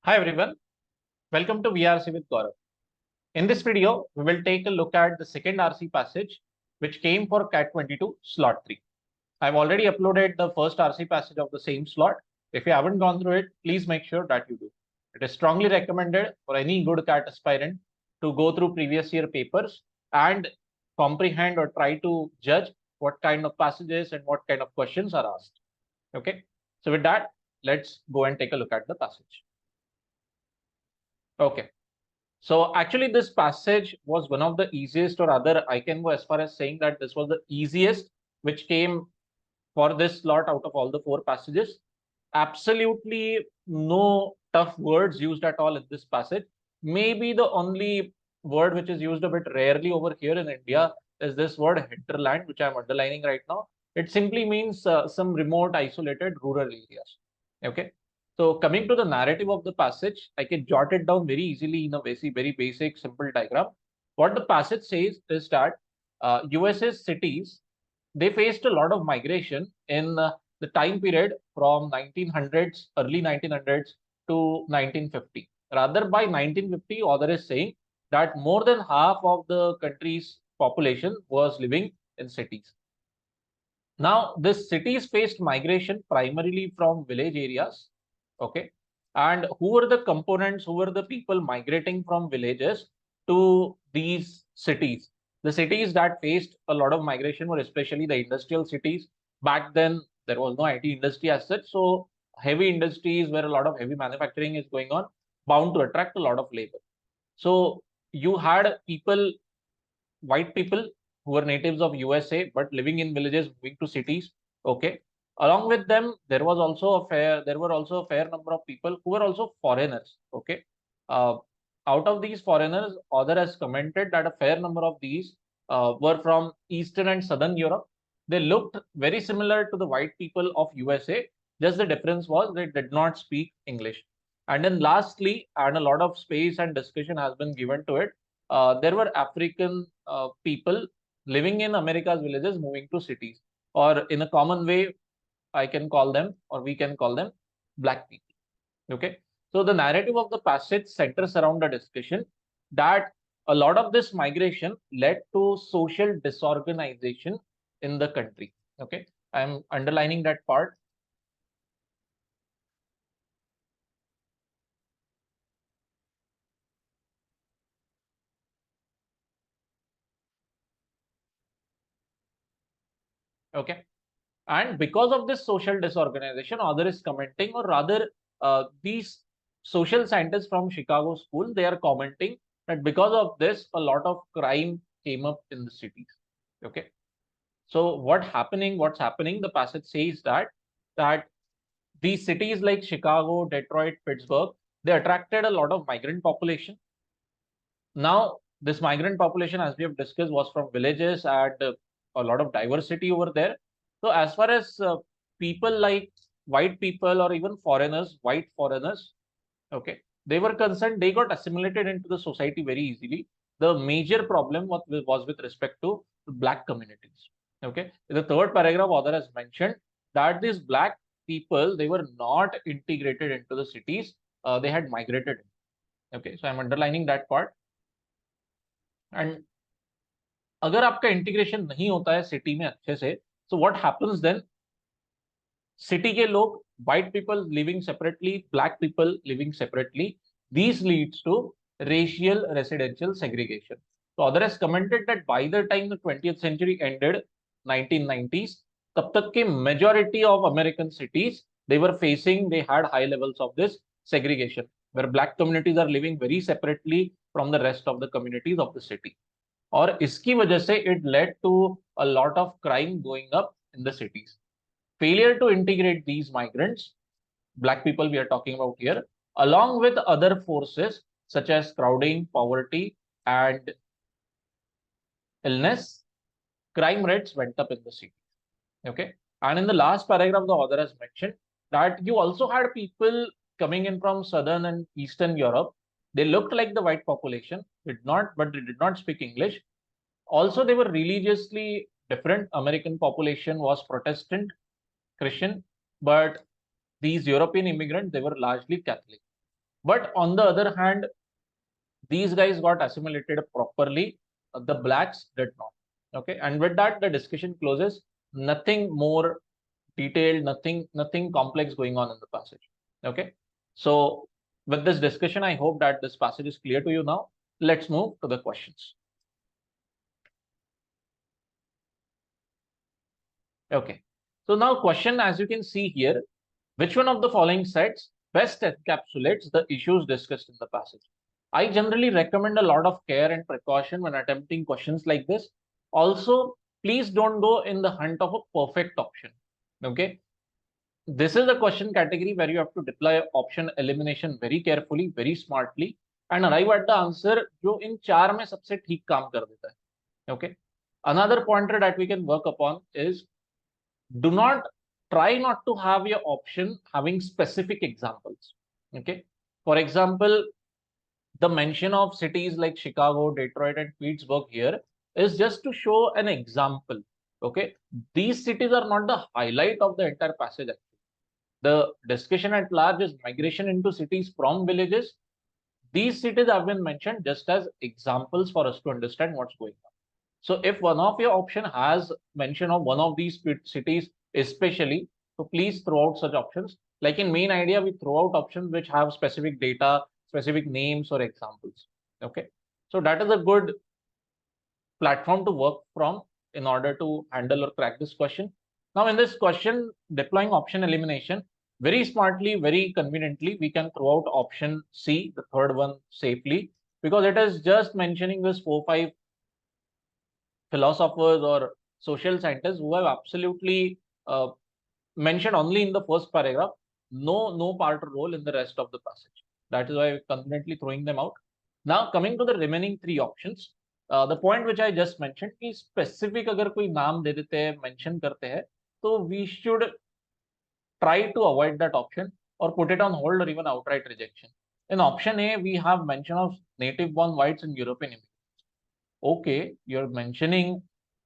Hi everyone, welcome to VRC with Gaurav. In this video, we will take a look at the second RC passage which came for CAT'22 slot 3. I've already uploaded the first RC passage of the same slot. If you haven't gone through it, please make sure that you do. It is strongly recommended for any good CAT aspirant to go through previous year papers and comprehend or try to judge what kind of passages and what kind of questions are asked. Okay, so with that, let's go and take a look at the passage. Okay. So actually this passage was one of the easiest, or rather I can go as far as saying that this was the easiest which came for this slot out of all the 4 passages. Absolutely no tough words used at all in this passage. Maybe the only word which is used a bit rarely over here in India is this word hinterland, which I'm underlining right now. It simply means some remote, isolated rural areas. Okay. So coming to the narrative of the passage, I can jot it down very easily in a very basic, simple diagram. What the passage says is that US's cities, they faced a lot of migration in the time period from 1900s, early 1900s to 1950. Rather, by 1950, author is saying that more than half of the country's population was living in cities. Now, this cities faced migration primarily from village areas. Okay. And who were the components, who were the people migrating from villages to these cities? The cities that faced a lot of migration were especially the industrial cities. Back then, there was no IT industry as such. So heavy industries where a lot of heavy manufacturing is going on, bound to attract a lot of labor. So you had people, white people who were natives of USA, but living in villages, moving to cities. Okay. Along with them, there were also a fair number of people who were also foreigners. Okay. Uh, Out of these foreigners, author has commented that a fair number of these were from Eastern and Southern Europe. They looked very similar to the white people of USA. Just the difference was they did not speak English. And then lastly, and a lot of space and discussion has been given to it, there were African people living in America's villages moving to cities, or in a common way, I can call them, or we can call them, black people. Okay. So the narrative of the passage centers around a discussion that a lot of this migration led to social disorganization in the country. Okay. I'm underlining that part. Okay. And because of this social disorganization, author is commenting, or rather, these social scientists from Chicago School, they are commenting that because of this, a lot of crime came up in the cities. Okay. So what's happening? The passage says that these cities like Chicago, Detroit, Pittsburgh, they attracted a lot of migrant population. Now, this migrant population, as we have discussed, was from villages and a lot of diversity over there. So as far as people like white people or even foreigners, white foreigners, okay, they were concerned, they got assimilated into the society very easily. The major problem was with respect to black communities. Okay, in the third paragraph, author has mentioned that these black people, they were not integrated into the cities, they had migrated. Okay, so I'm underlining that part. And अगर आपका integration नहीं होता है city में अच्छे से, so what happens then? City के लोग, white people living separately, black people living separately, these leads to racial residential segregation. So other has commented that by the time the 20th century ended, 1990s, तब तक के majority of American cities, they had high levels of this segregation, where black communities are living very separately from the rest of the communities of the city. और इसकी वजह से it led to a lot of crime going up in the cities. Failure to integrate these migrants, black people we are talking about here, along with other forces such as crowding, poverty, and illness, crime rates went up in the city. Okay. And in the last paragraph, the author has mentioned that you also had people coming in from Southern and Eastern Europe. They looked like the white population, but they did not speak English. Also, they were religiously different. American population was Protestant, Christian, but these European immigrants, they were largely Catholic. But on the other hand, these guys got assimilated properly. The blacks did not. Okay, and with that, the discussion closes. Nothing more detailed, nothing complex going on in the passage. Okay, so with this discussion, I hope that this passage is clear to you now. Let's move to the questions. Okay, so now question, as you can see here, which one of the following sets best encapsulates the issues discussed in the passage? I generally recommend a lot of care and precaution when attempting questions like this. Also, please don't go in the hunt of a perfect option. Okay, this is the question category where you have to deploy option elimination very carefully, very smartly, and arrive at the answer जो इन चार में सबसे ठीक काम कर देता है. Okay. Another pointer that we can work upon is do not try not to have your option having specific examples. Okay. For example, the mention of cities like Chicago, Detroit, and Pittsburgh here is just to show an example. Okay. These cities are not the highlight of the entire passage. The discussion at large is migration into cities from villages. These cities have been mentioned just as examples for us to understand what's going on. So if one of your option has mention of one of these cities especially, so please throw out such options. Like in main idea, we throw out options which have specific data, specific names or examples. Okay, so that is a good platform to work from in order to handle or crack this question. Now in this question, deploying option elimination, very smartly, very conveniently, we can throw out option C, the third one, safely, because it is just mentioning this 4-5 philosophers or social scientists who have absolutely mentioned only in the first paragraph, no part or role in the rest of the passage. That is why we're conveniently throwing them out. Now coming to the remaining three options, the point which I just mentioned कि specific अगर कोई नाम दे देते हैं, mention करते हैं, तो we should try to avoid that option or put it on hold or even outright rejection. In option A, we have mention of native born whites and European immigrants. Okay, you're mentioning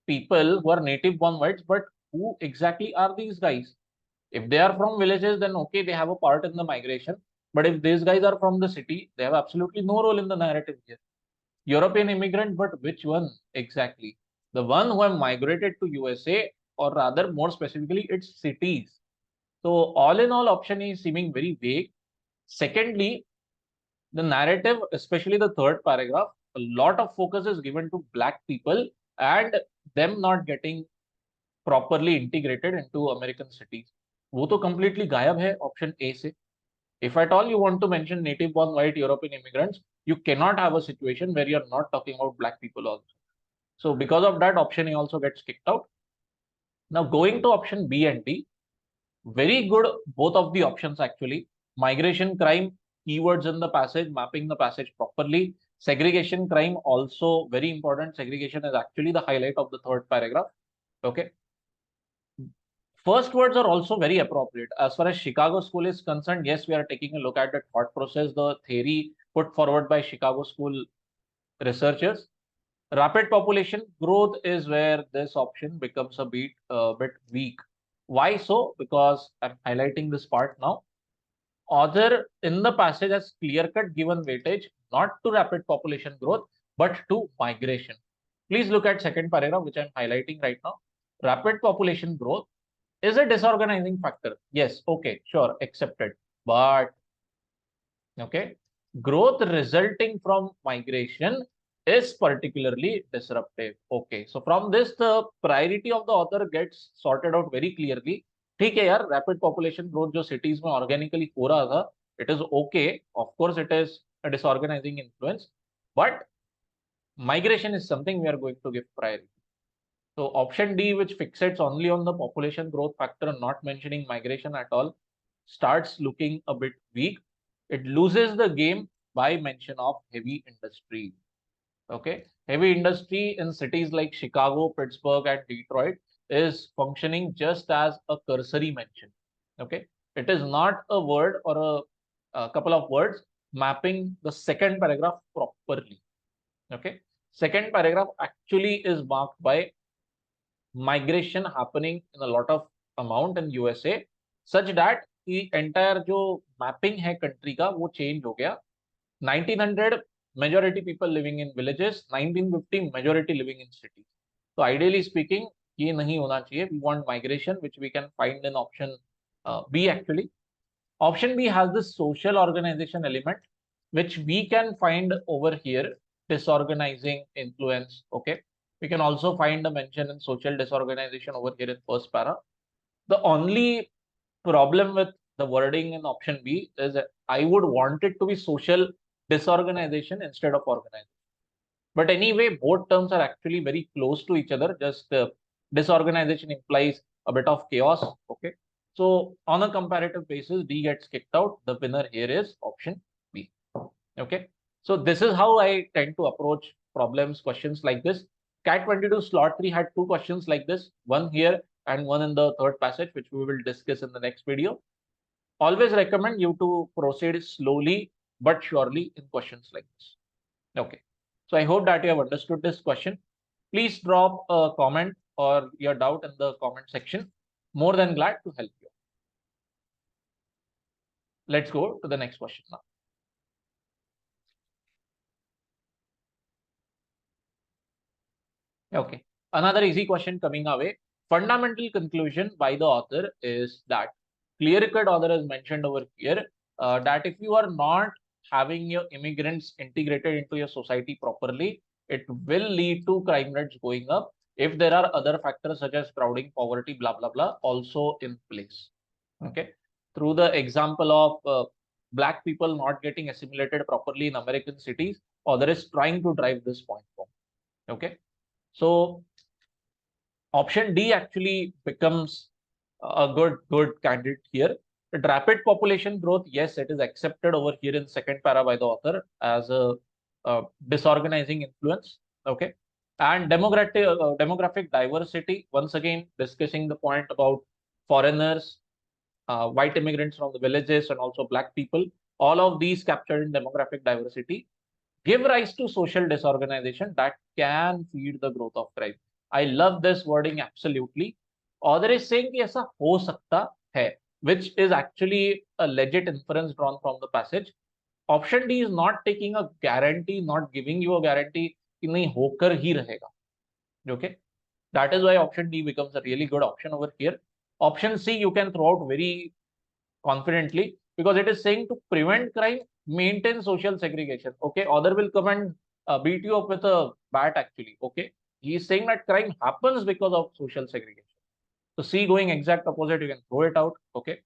people who are native born whites, but who exactly are these guys? If they are from villages, then okay, they have a part in the migration. But if these guys are from the city, they have absolutely no role in the narrative here. European immigrant, but which one exactly? The one who have migrated to USA, or rather more specifically, its cities. So all in all, option A is seeming very vague. Secondly, the narrative, especially the third paragraph, a lot of focus is given to black people and them not getting properly integrated into American cities. वो तो completely गायब है option A से. If at all you want to mention native born white European immigrants, you cannot have a situation where you're not talking about black people also. So because of that, option A also gets kicked out. Now going to option B and D, very good, both of the options actually. Migration crime, keywords in the passage, mapping the passage properly. Segregation crime, also very important. Segregation is actually the highlight of the third paragraph. Okay. First words are also very appropriate. As far as Chicago School is concerned, yes, we are taking a look at the thought process, the theory put forward by Chicago School researchers. Rapid population growth is where this option becomes a bit weak. Why so? Because I'm highlighting this part now. Author in the passage has clear-cut given weightage not to rapid population growth, but to migration. Please look at second paragraph, which I'm highlighting right now. Rapid population growth is a disorganizing factor. Yes, okay, sure, accepted. But, okay, growth resulting from migration is particularly disruptive. Okay, so from this, the priority of the author gets sorted out very clearly. ठीक है यार, rapid population growth जो cities में organically हो रहा था, it is okay, of course it is a disorganizing influence, but migration is something we are going to give priority. So option D, which fixates only on the population growth factor, not mentioning migration at all, starts looking a bit weak. It loses the game by mention of heavy industry. Okay, heavy industry in cities like Chicago, Pittsburgh, and Detroit is functioning just as a cursory mention. Okay, it is not a word or a couple of words mapping the second paragraph properly. Okay, second paragraph actually is marked by migration happening in a lot of amount in USA, such that कि entire जो mapping है country का वो change हो गया. 1900 majority people living in villages, 1950 majority living in cities. So ideally speaking, ये नहीं होना चाहिए. We want migration, which we can find in option B actually. Option B has this social organization element, which we can find over here, disorganizing influence. Okay, we can also find a mention in social disorganization over here in first para. The only problem with the wording in option B is that I would want it to be social disorganization instead of organization. But anyway, both terms are actually very close to each other. Just disorganization implies a bit of chaos. Okay. So on a comparative basis, D gets kicked out. The winner here is option B. Okay. So this is how I tend to approach problems, questions like this. CAT'22 slot 3 had two questions like this, one here and one in the third passage, which we will discuss in the next video. Always recommend you to proceed slowly but surely in questions like this. Okay. So I hope that you have understood this question. Please drop a comment or your doubt in the comment section. More than glad to help you. Let's go to the next question now. Okay. Another easy question coming our way. Fundamental conclusion by the author is that clear-cut author has mentioned over here that if you are not having your immigrants integrated into your society properly, it will lead to crime rates going up if there are other factors such as crowding, poverty, blah, blah, blah, also in place. Okay. Through the example of black people not getting assimilated properly in American cities, author is trying to drive this point home. Okay. So option D actually becomes a good candidate here. The rapid population growth, yes, it is accepted over here in second para by the author as a disorganizing influence. Okay. And demographic diversity, once again, discussing the point about foreigners, white immigrants from the villages, and also black people. All of these captured in demographic diversity give rise to social disorganization that can feed the growth of crime. I love this wording absolutely. Author is saying कि ऐसा हो सकता है, which is actually a legit inference drawn from the passage. Option D is not taking a guarantee, not giving you a guarantee कि नहीं होकर ही रहेगा. Okay, that is why option D becomes a really good option over here. Option C you can throw out very confidently because it is saying to prevent crime, maintain social segregation. Okay, author will come and beat you up with a bat actually. Okay, he is saying that crime happens because of social segregation. So C going exact opposite, you can throw it out. Okay,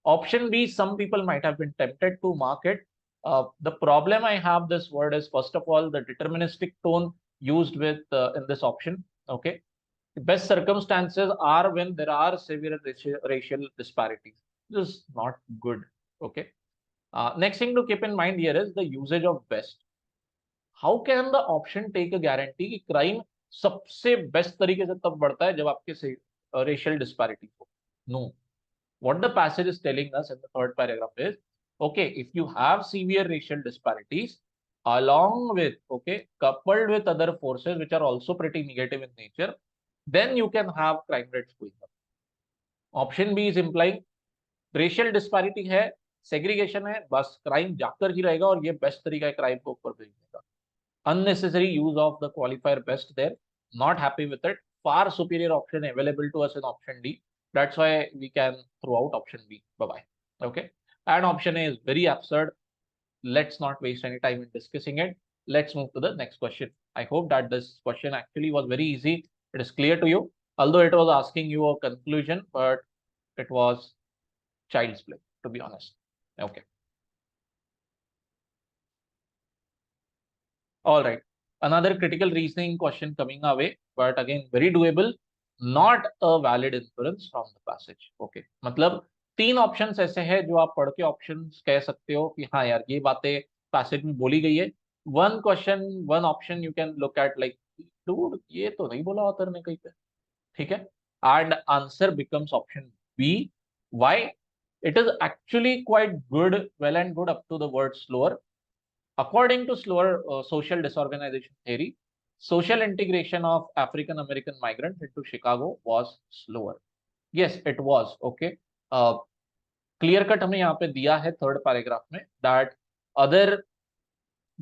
option B, some people might have been tempted to mark it. The problem I have this word is, first of all, the deterministic tone used with in this option. Okay, the best circumstances are when there are severe racial disparities. This is not good. Okay. Next thing to keep in mind here is the usage of best. How can the option take a guarantee कि crime सबसे best तरीके से तब बढ़ता है जब आपके racial disparities हो? No. What the passage is telling us in the third paragraph is, okay, if you have severe racial disparities, along with, okay, coupled with other forces which are also pretty negative in nature, then you can have crime rates going up. Option B is implying racial disparity है, segregation है, बस crime जाकर ही रहेगा और ये best तरीका है crime को ऊपर भेजने का. Unnecessary use of the qualifier best there. Not happy with it. Far superior option available to us in option D. That's why we can throw out option B. Bye bye. Okay. And option A is very absurd. Let's not waste any time in discussing it. Let's move to the next question. I hope that this question actually was very easy. It is clear to you. Although it was asking you a conclusion, but it was child's play, to be honest. Okay. All right. Another critical reasoning question coming our way, but again very doable. Not a valid inference from the passage. Okay. मतलब तीन options ऐसे हैं जो आप पढ़ के options कह सकते हो कि हाँ यार ये बातें पैसेज में बोली गई है. One question, one option you can look at like, dude ये तो नहीं बोला ऑथर ने कहीं पे. ठीक है. And answer becomes option B. Why? It is actually quite good, well and good up to the word slower. According to slower social disorganization theory, social integration of African American migrants into Chicago was slower. Yes, it was. Okay. Clear cut हमें यहाँ पे दिया है third paragraph में that other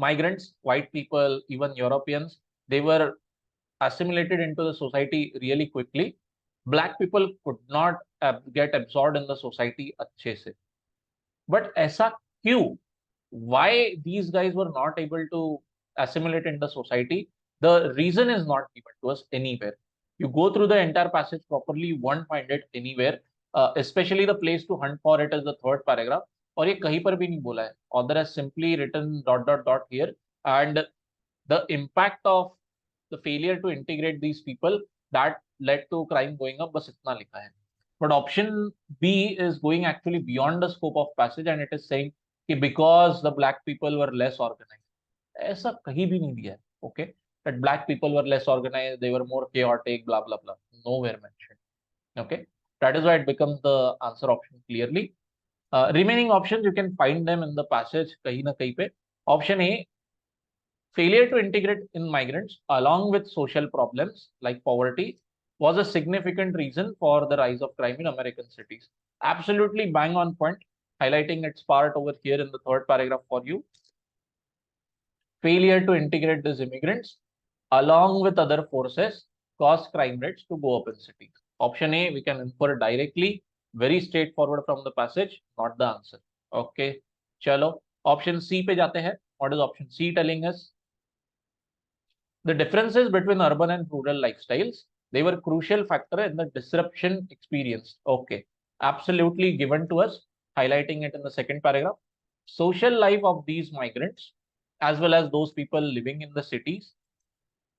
migrants, white people, even Europeans, they were assimilated into the society really quickly. Black people could not get absorbed in the society अच्छे से. But ऐसा क्यों? Why these guys were not able to assimilate in the society? The reason is not given to us anywhere. You go through the entire passage properly, you won't find it anywhere. Especially the place to hunt for it is the third paragraph. और ये कहीं पर भी नहीं बोला है. Author has simply written dot dot dot here, and the impact of the failure to integrate these people that led to crime going up, बस इतना लिखा है. But option B is going actually beyond the scope of passage, and it is saying कि because the black people were less organized. ऐसा कहीं भी नहीं दिया है. Okay, that black people were less organized, they were more chaotic, blah blah blah. Nowhere mentioned. Okay, that is why it becomes the answer option clearly. Remaining options you can find them in the passage कहीं ना कहीं पे. Option A, failure to integrate in migrants along with social problems like poverty was a significant reason for the rise of crime in American cities. Absolutely bang on point, highlighting its part over here in the third paragraph for you. Failure to integrate these immigrants along with other forces caused crime rates to go up in cities. Option A, we can infer directly, very straightforward from the passage, not the answer. Okay, chalo. Option C पे जाते हैं. What is option C telling us? The differences between urban and rural lifestyles, they were crucial factor in the disruption experienced. Okay, absolutely given to us, highlighting it in the second paragraph. Social life of these migrants, as well as those people living in the cities,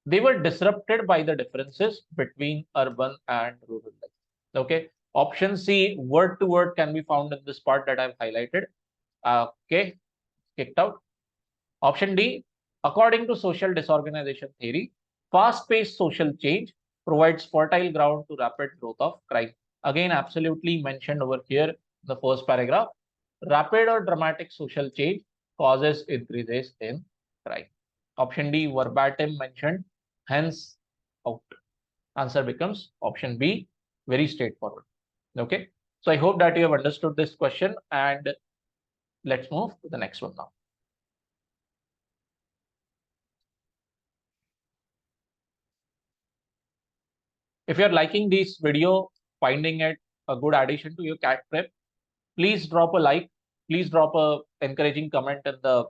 they were disrupted by the differences between urban and rural life. Okay, option C, word to word, can be found in this part that I've highlighted. Okay, kicked out. Option D, according to social disorganization theory, fast-paced social change provides fertile ground to rapid growth of crime. Again, absolutely mentioned over here in the first paragraph. Rapid or dramatic social change causes increases in crime. Option D, verbatim mentioned, hence out. Answer becomes option B, very straightforward. Okay, so I hope that you have understood this question, and let's move to the next one now. If you're liking this video, finding it a good addition to your CAT prep, please drop a like, please drop a encouraging comment in the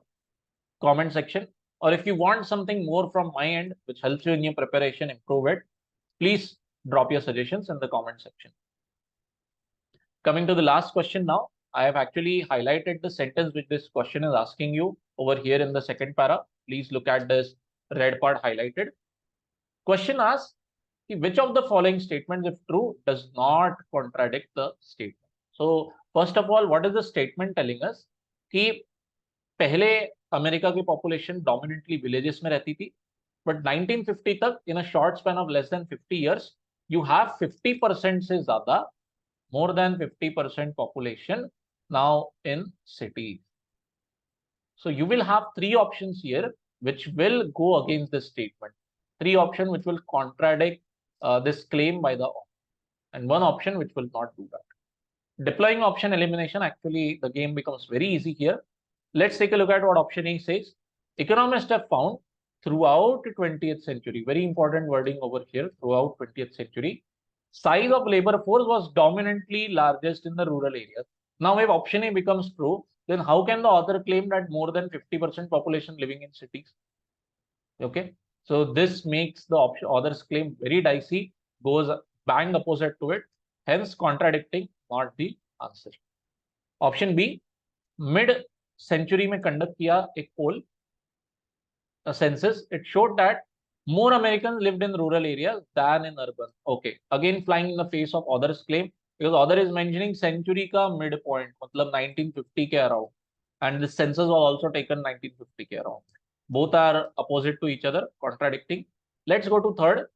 comment section. Or if you want something more from my end, which helps you in your preparation, improve it, please drop your suggestions in the comment section. Coming to the last question now, I have actually highlighted the sentence which this question is asking you over here in the second para. Please look at this red part highlighted. Question asks, which of the following statements, if true, does not contradict the statement? So first of all, what is the statement telling us? कि पहले America की population dominantly villages में रहती थी, but 1950 तक in a short span of less than 50 years you have 50% से ज्यादा, more than 50% population now in cities. So you will have three options here which will go against this statement. Three options which will contradict this claim by the author, and one option which will not do that. Deploying option elimination, actually the game becomes very easy here. Let's take a look at what option A says. Economists have found throughout the 20th century, very important wording over here, throughout 20th century, size of labor force was dominantly largest in the rural areas. Now if option A becomes true, then how can the author claim that more than 50% population living in cities? Okay, so this makes the author's claim very dicey, goes bang opposite to it, hence contradicting, not the answer. Option B, mid century में conduct किया एक poll, a census, it showed that more Americans lived in rural areas than in urban. Okay, again flying in the face of author's claim, because author is mentioning century का midpoint, मतलब 1950 के around, and the census was also taken 1950 के around. Both are opposite to each other, contradicting. Let's go to third,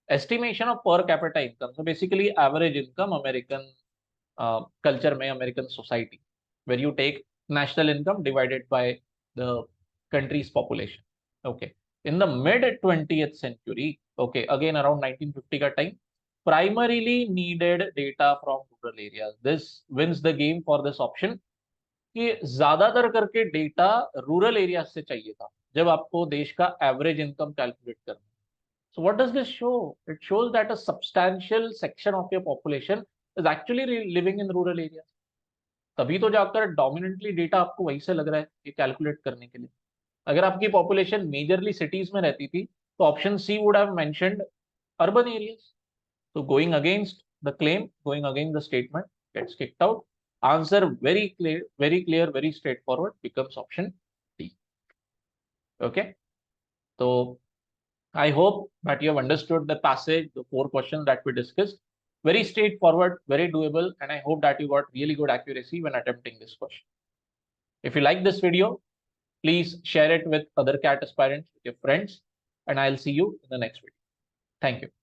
estimation of per capita income. So basically average income American culture में, American society, where you take national income divided by the country's population. Okay, in the mid 20th century, okay, again around 1950 का time, primarily needed data from rural areas. This wins the game for this option कि ज्यादातर करके data rural area से चाहिए था जब आपको देश का एवरेज इनकम कैलकुलेट करना. So what does this show? It shows that a substantial section of your population is actually living in rural areas. तभी तो जाकर डोमिनेंटली डेटा आपको वहीं से लग रहा है ये कैलकुलेट करने के लिए. अगर आपकी पॉपुलेशन मेजरली सिटीज में रहती थी तो option C would have mentioned urban areas. So going against the claim, going against the statement gets kicked out. Answer very clear, very straightforward becomes option D. Okay. So I hope that you have understood the passage, the 4 questions that we discussed. Very straightforward, very doable, and I hope that you got really good accuracy when attempting this question. If you like this video, please share it with other CAT aspirants, with your friends, and I'll see you in the next video. Thank you.